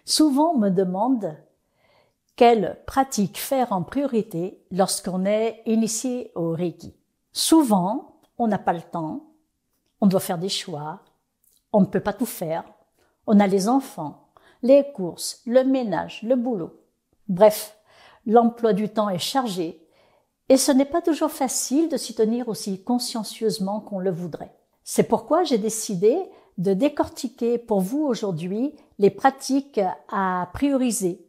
Souvent, on me demande quelle pratique faire en priorité lorsqu'on est initié au Reiki. Souvent, on n'a pas le temps, on doit faire des choix, on ne peut pas tout faire, on a les enfants, les courses, le ménage, le boulot. Bref, l'emploi du temps est chargé et ce n'est pas toujours facile de s'y tenir aussi consciencieusement qu'on le voudrait. C'est pourquoi j'ai décidé de décortiquer pour vous aujourd'hui les pratiques à prioriser,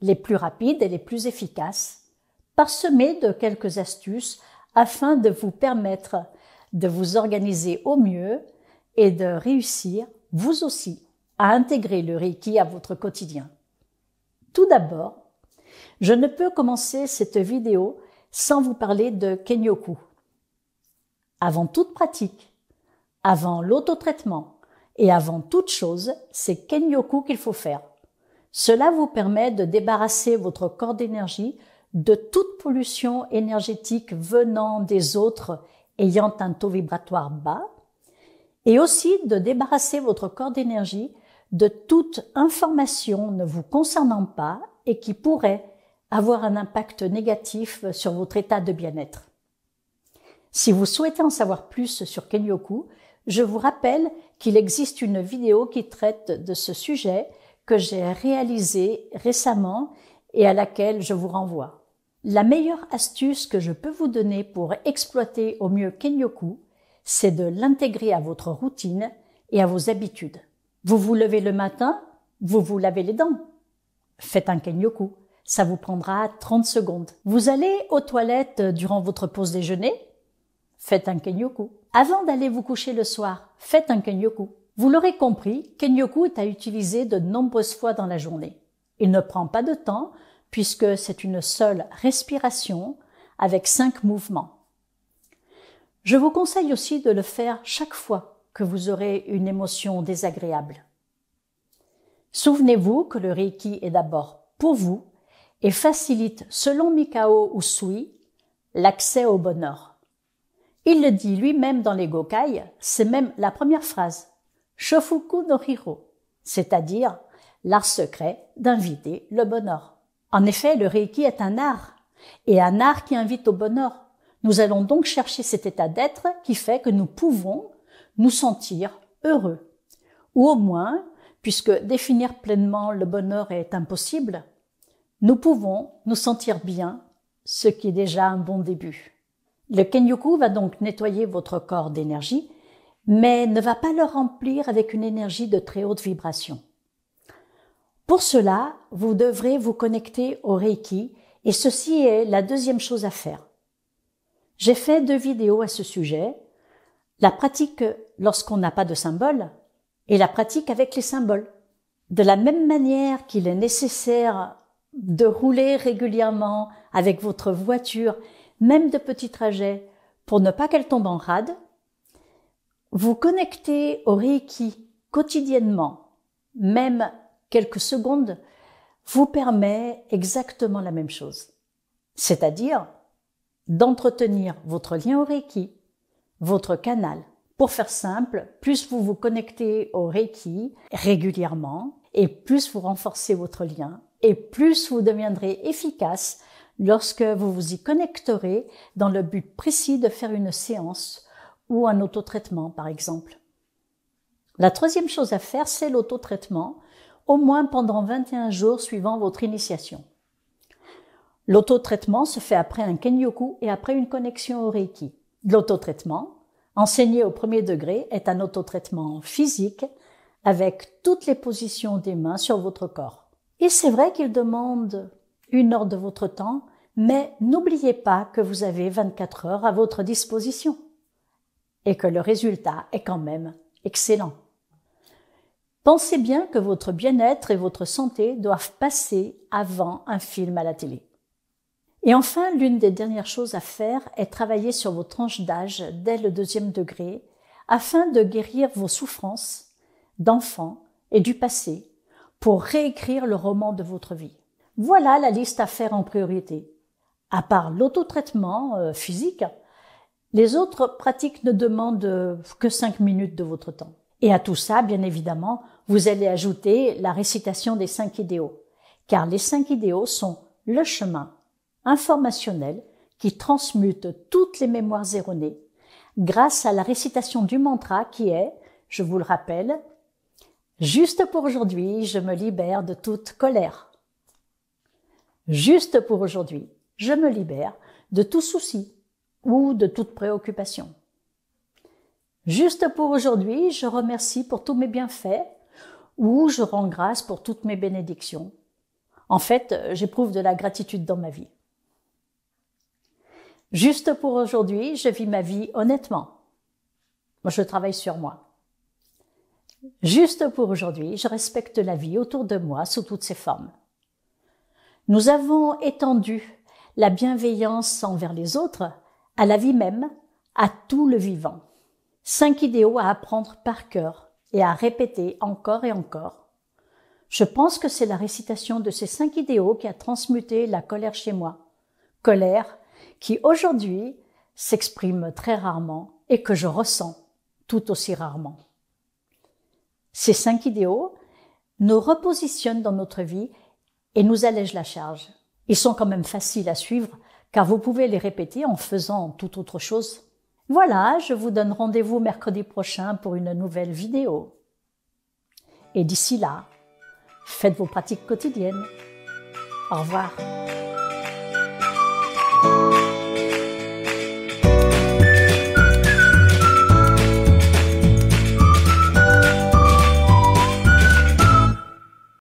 les plus rapides et les plus efficaces, parsemées de quelques astuces afin de vous permettre de vous organiser au mieux et de réussir, vous aussi, à intégrer le Reiki à votre quotidien. Tout d'abord, je ne peux commencer cette vidéo sans vous parler de Kenyoku. Avant toute pratique, avant l'autotraitement et avant toute chose, c'est Kenyoku qu'il faut faire. Cela vous permet de débarrasser votre corps d'énergie de toute pollution énergétique venant des autres ayant un taux vibratoire bas et aussi de débarrasser votre corps d'énergie de toute information ne vous concernant pas et qui pourrait avoir un impact négatif sur votre état de bien-être. Si vous souhaitez en savoir plus sur Kenyoku, je vous rappelle qu'il existe une vidéo qui traite de ce sujet que j'ai réalisée récemment et à laquelle je vous renvoie. La meilleure astuce que je peux vous donner pour exploiter au mieux Kenyoku, c'est de l'intégrer à votre routine et à vos habitudes. Vous vous levez le matin, vous vous lavez les dents. Faites un Kenyoku, ça vous prendra 30 secondes. Vous allez aux toilettes durant votre pause déjeuner, faites un Kenyoku. Avant d'aller vous coucher le soir, faites un Kenyoku. Vous l'aurez compris, Kenyoku est à utiliser de nombreuses fois dans la journée. Il ne prend pas de temps puisque c'est une seule respiration avec 5 mouvements. Je vous conseille aussi de le faire chaque fois que vous aurez une émotion désagréable. Souvenez-vous que le Reiki est d'abord pour vous et facilite, selon Mikao Usui, l'accès au bonheur. Il le dit lui-même dans les Gokai, c'est même la première phrase. Shofuku no Hiro, c'est-à-dire l'art secret d'inviter le bonheur. En effet, le Reiki est un art, et un art qui invite au bonheur. Nous allons donc chercher cet état d'être qui fait que nous pouvons nous sentir heureux. Ou au moins, puisque définir pleinement le bonheur est impossible, nous pouvons nous sentir bien, ce qui est déjà un bon début. Le Kenyoku va donc nettoyer votre corps d'énergie, mais ne va pas le remplir avec une énergie de très haute vibration. Pour cela, vous devrez vous connecter au Reiki et ceci est la deuxième chose à faire. J'ai fait 2 vidéos à ce sujet, la pratique lorsqu'on n'a pas de symbole et la pratique avec les symboles. De la même manière qu'il est nécessaire de rouler régulièrement avec votre voiture, même de petits trajets, pour ne pas qu'elle tombe en rade, vous connecter au Reiki quotidiennement, même quelques secondes, vous permet exactement la même chose. C'est-à-dire d'entretenir votre lien au Reiki, votre canal. Pour faire simple, plus vous vous connectez au Reiki régulièrement et plus vous renforcez votre lien et plus vous deviendrez efficace lorsque vous vous y connecterez dans le but précis de faire une séance ou un autotraitement par exemple. La troisième chose à faire, c'est l'autotraitement, au moins pendant 21 jours suivant votre initiation. L'autotraitement se fait après un Kenyoku et après une connexion au Reiki. L'autotraitement, enseigné au premier degré, est un autotraitement physique avec toutes les positions des mains sur votre corps. Et c'est vrai qu'il demande 1 heure de votre temps, mais n'oubliez pas que vous avez 24 heures à votre disposition et que le résultat est quand même excellent. Pensez bien que votre bien-être et votre santé doivent passer avant un film à la télé. Et enfin, l'une des dernières choses à faire est travailler sur vos tranches d'âge dès le 2e degré afin de guérir vos souffrances d'enfants et du passé pour réécrire le roman de votre vie. Voilà la liste à faire en priorité. À part l'autotraitement physique, les autres pratiques ne demandent que 5 minutes de votre temps. Et à tout ça, bien évidemment, vous allez ajouter la récitation des 5 idéaux, car les 5 idéaux sont le chemin informationnel qui transmute toutes les mémoires erronées grâce à la récitation du mantra qui est, je vous le rappelle, juste pour aujourd'hui, je me libère de toute colère. Juste pour aujourd'hui, je me libère de tout souci ou de toute préoccupation. Juste pour aujourd'hui, je remercie pour tous mes bienfaits ou je rends grâce pour toutes mes bénédictions. En fait, j'éprouve de la gratitude dans ma vie. Juste pour aujourd'hui, je vis ma vie honnêtement. Moi, je travaille sur moi. Juste pour aujourd'hui, je respecte la vie autour de moi sous toutes ses formes. Nous avons étendu la bienveillance envers les autres à la vie même, à tout le vivant. 5 idéaux à apprendre par cœur et à répéter encore et encore. Je pense que c'est la récitation de ces 5 idéaux qui a transmuté la colère chez moi. Colère qui aujourd'hui s'exprime très rarement et que je ressens tout aussi rarement. Ces 5 idéaux nous repositionnent dans notre vie et nous allègent la charge. Ils sont quand même faciles à suivre car vous pouvez les répéter en faisant toute autre chose. Voilà, je vous donne rendez-vous mercredi prochain pour une nouvelle vidéo. Et d'ici là, faites vos pratiques quotidiennes. Au revoir.